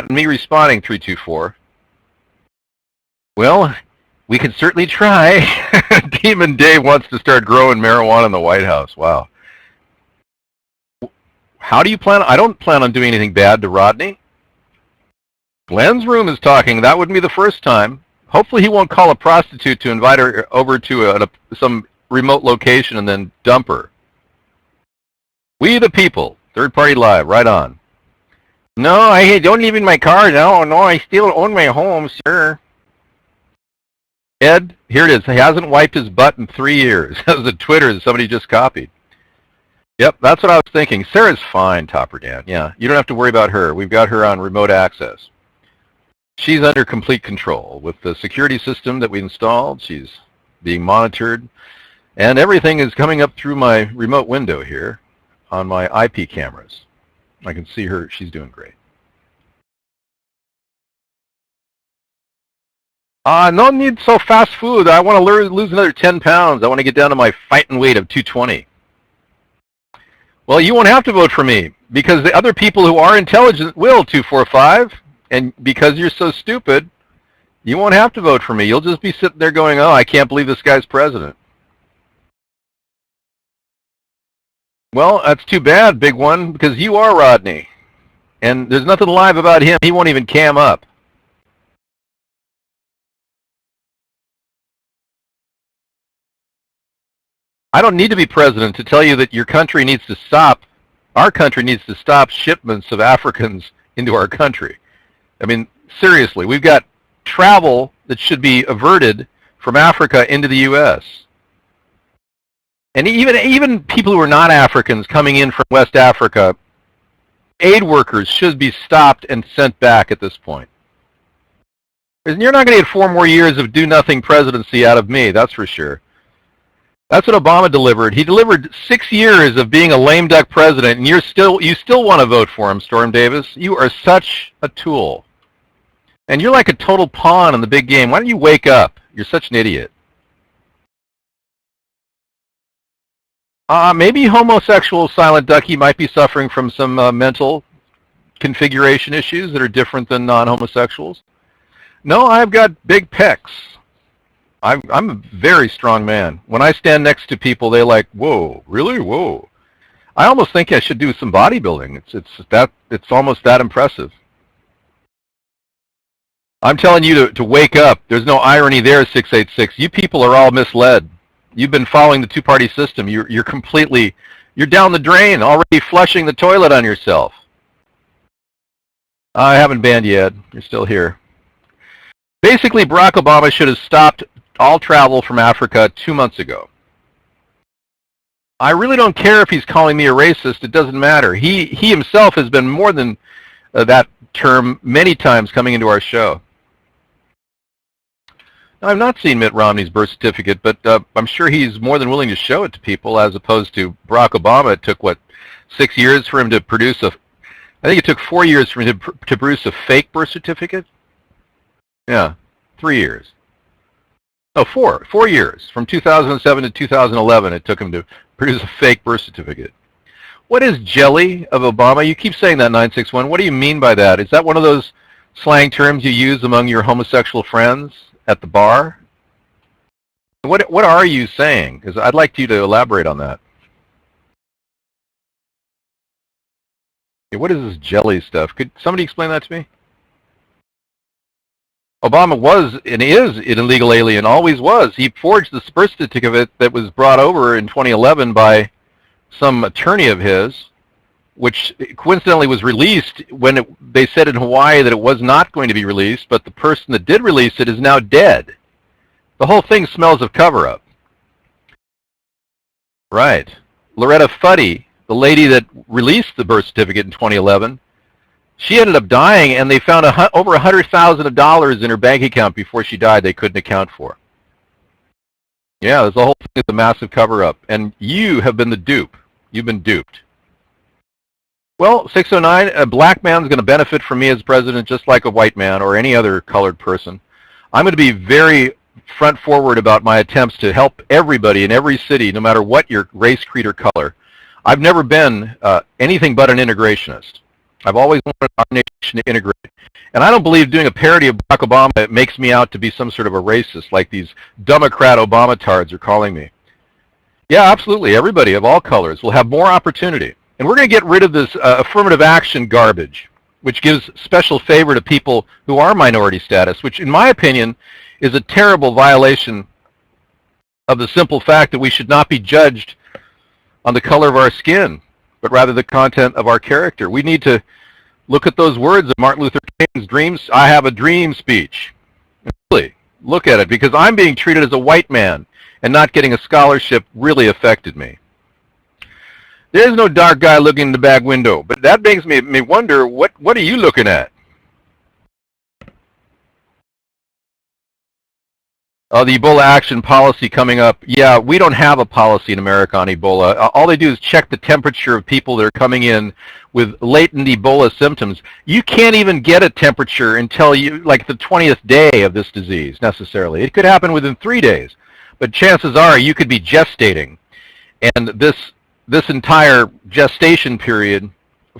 that and me responding 324. Well, we can certainly try. Demon Dave wants to start growing marijuana in the White House. Wow. How do you plan? I don't plan on doing anything bad to Rodney. Glenn's room is talking. That wouldn't be the first time. Hopefully he won't call a prostitute to invite her over to some remote location and then dump her. We the people. Third Party Live. Right on. No, I don't live in my car. No, I still own my home, sir. Ed, here it is. He hasn't wiped his butt in 3 years. That was a Twitter that somebody just copied. Yep, that's what I was thinking. Sarah's fine, Topper Dan. Yeah, you don't have to worry about her. We've got her on remote access. She's under complete control. With the security system that we installed, she's being monitored. And everything is coming up through my remote window here on my IP cameras. I can see her. She's doing great. No need so fast food. I want to lose another 10 pounds. I want to get down to my fighting weight of 220. Well, you won't have to vote for me because the other people who are intelligent will, 245. And because you're so stupid, you won't have to vote for me. You'll just be sitting there going, oh, I can't believe this guy's president. Well, that's too bad, big one, because you are Rodney. And there's nothing live about him. He won't even cam up. I don't need to be president to tell you that your country needs to stop, our country needs to stop shipments of Africans into our country. I mean, seriously, we've got travel that should be averted from Africa into the U.S. And even people who are not Africans coming in from West Africa, aid workers should be stopped and sent back at this point. You're not going to get 4 more years of do-nothing presidency out of me, that's for sure. That's what Obama delivered. He delivered 6 years of being a lame duck president, and you still want to vote for him, Storm Davis. You are such a tool. And you're like a total pawn in the big game. Why don't you wake up? You're such an idiot. Maybe homosexual Silent Ducky might be suffering from some mental configuration issues that are different than non-homosexuals. No, I've got big pecs. I'm a very strong man. When I stand next to people, they're like, whoa, really? Whoa. I almost think I should do some bodybuilding. It's almost that impressive. I'm telling you to wake up. There's no irony there, 686. You people are all misled. You've been following the two-party system. You're down the drain, already flushing the toilet on yourself. I haven't banned you, Ed. You're still here. Basically, Barack Obama should have stopped all travel from Africa 2 months ago. I really don't care if he's calling me a racist. It doesn't matter. He himself has been more than that term many times coming into our show. Now, I've not seen Mitt Romney's birth certificate, but I'm sure he's more than willing to show it to people, as opposed to Barack Obama. It took, 6 years for him to produce I think it took 4 years for him to produce a fake birth certificate? Yeah, 3 years. No, 4 years. From 2007 to 2011, it took him to produce a fake birth certificate. What is jelly of Obama? You keep saying that, 961. What do you mean by that? Is that one of those slang terms you use among your homosexual friends at the bar? What are you saying? Because I'd like you to elaborate on that. Okay, what is this jelly stuff? Could somebody explain that to me? Obama was and is an illegal alien, always was. He forged the birth certificate that was brought over in 2011 by some attorney of his, which coincidentally was released when they said in Hawaii that it was not going to be released, but the person that did release it is now dead. The whole thing smells of cover-up. Right. Loretta Fuddy, the lady that released the birth certificate in 2011, she ended up dying, and they found over $100,000 in her bank account before she died they couldn't account for. Yeah, there's a whole thing that's a massive cover-up, and you have been the dupe. You've been duped. Well, 609, a black man's going to benefit from me as president just like a white man or any other colored person. I'm going to be very front forward about my attempts to help everybody in every city, no matter what your race, creed, or color. I've never been anything but an integrationist. I've always wanted our nation to integrate. And I don't believe doing a parody of Barack Obama makes me out to be some sort of a racist, like these Democrat Obama-tards are calling me. Yeah, absolutely. Everybody of all colors will have more opportunity. And we're going to get rid of this affirmative action garbage, which gives special favor to people who are minority status, which in my opinion is a terrible violation of the simple fact that we should not be judged on the color of our skin, but rather the content of our character. We need to look at those words of Martin Luther King's dreams, I have a dream speech. Really, look at it, because I'm being treated as a white man and not getting a scholarship really affected me. There's no dark guy looking in the back window, but that makes me wonder, what are you looking at? The Ebola action policy coming up. Yeah, we don't have a policy in America on Ebola. All they do is check the temperature of people that are coming in with latent Ebola symptoms. You can't even get a temperature until like the 20th day of this disease necessarily. It could happen within 3 days, but chances are you could be gestating, and this entire gestation period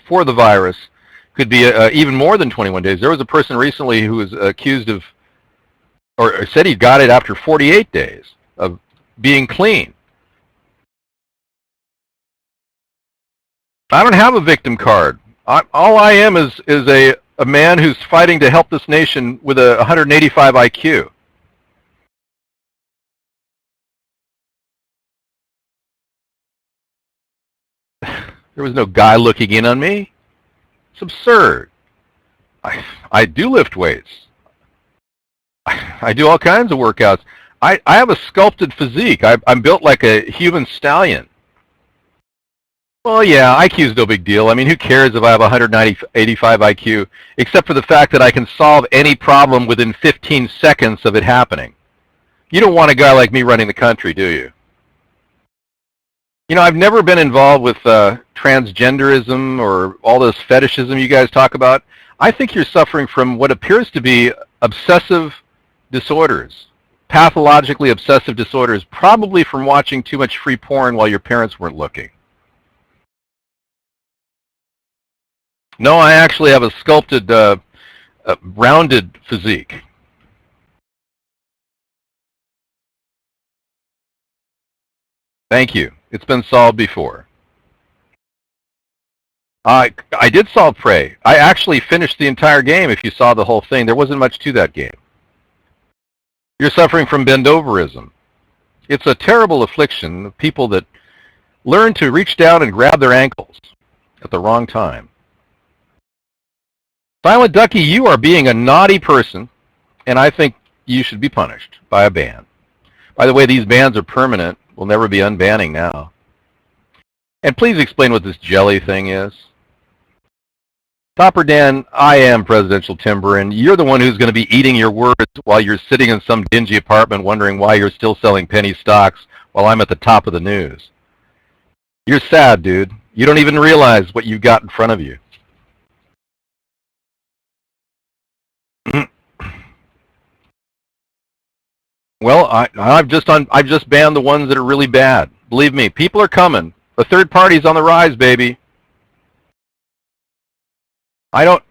for the virus could be even more than 21 days. There was a person recently who was accused of, or said he got it after 48 days of being clean. I don't have a victim card. All I am is a man who's fighting to help this nation with a 185 IQ. There was no guy looking in on me. It's absurd. I do lift weights. I do all kinds of workouts. I have a sculpted physique. I'm built like a human stallion. Well, yeah, IQ is no big deal. I mean, who cares if I have 185 IQ, except for the fact that I can solve any problem within 15 seconds of it happening. You don't want a guy like me running the country, do you? You know, I've never been involved with transgenderism or all this fetishism you guys talk about. I think you're suffering from what appears to be obsessive disorders, pathologically obsessive disorders, probably from watching too much free porn while your parents weren't looking. No, I actually have a sculpted, rounded physique. Thank you. It's been solved before. I did solve Prey. I actually finished the entire game. If you saw the whole thing, there wasn't much to that game. You're suffering from bendoverism. It's a terrible affliction of people that learn to reach down and grab their ankles at the wrong time. Silent Ducky, you are being a naughty person, and I think you should be punished by a ban. By the way, these bans are permanent. We'll never be unbanning now. And please explain what this jelly thing is. Topper Dan, I am Presidential Timber, and you're the one who's going to be eating your words while you're sitting in some dingy apartment wondering why you're still selling penny stocks while I'm at the top of the news. You're sad, dude. You don't even realize what you've got in front of you. Well, I've just banned the ones that are really bad. Believe me, people are coming. The third party's on the rise, baby. I don't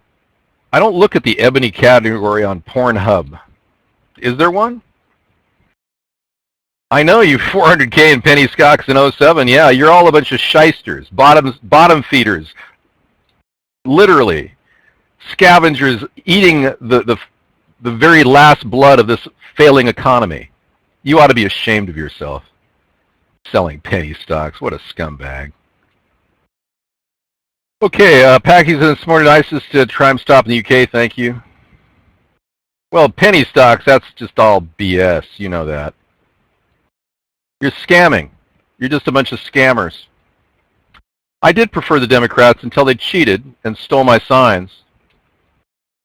look at the ebony category on Pornhub. Is there one? I know you 400K in penny stocks in 07. Yeah, you're all a bunch of shysters, bottom feeders, literally scavengers eating the very last blood of this failing economy. You ought to be ashamed of yourself. Selling penny stocks. What a scumbag. Okay, Packy's in Smarted ISIS to try and stop in the UK, thank you. Well, penny stocks, that's just all BS, you know that. You're scamming. You're just a bunch of scammers. I did prefer the Democrats until they cheated and stole my signs.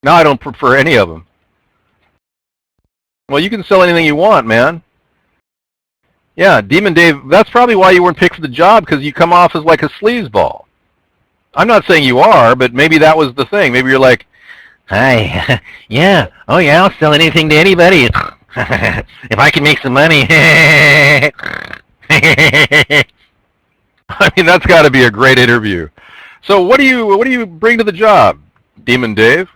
Now I don't prefer any of them. Well, you can sell anything you want, man. Yeah, Demon Dave, that's probably why you weren't picked for the job, because you come off as like a sleazeball. I'm not saying you are, but maybe that was the thing. Maybe you're like, hi, yeah, oh yeah, I'll sell anything to anybody. If I can make some money. I mean, that's got to be a great interview. So what do you bring to the job, Demon Dave?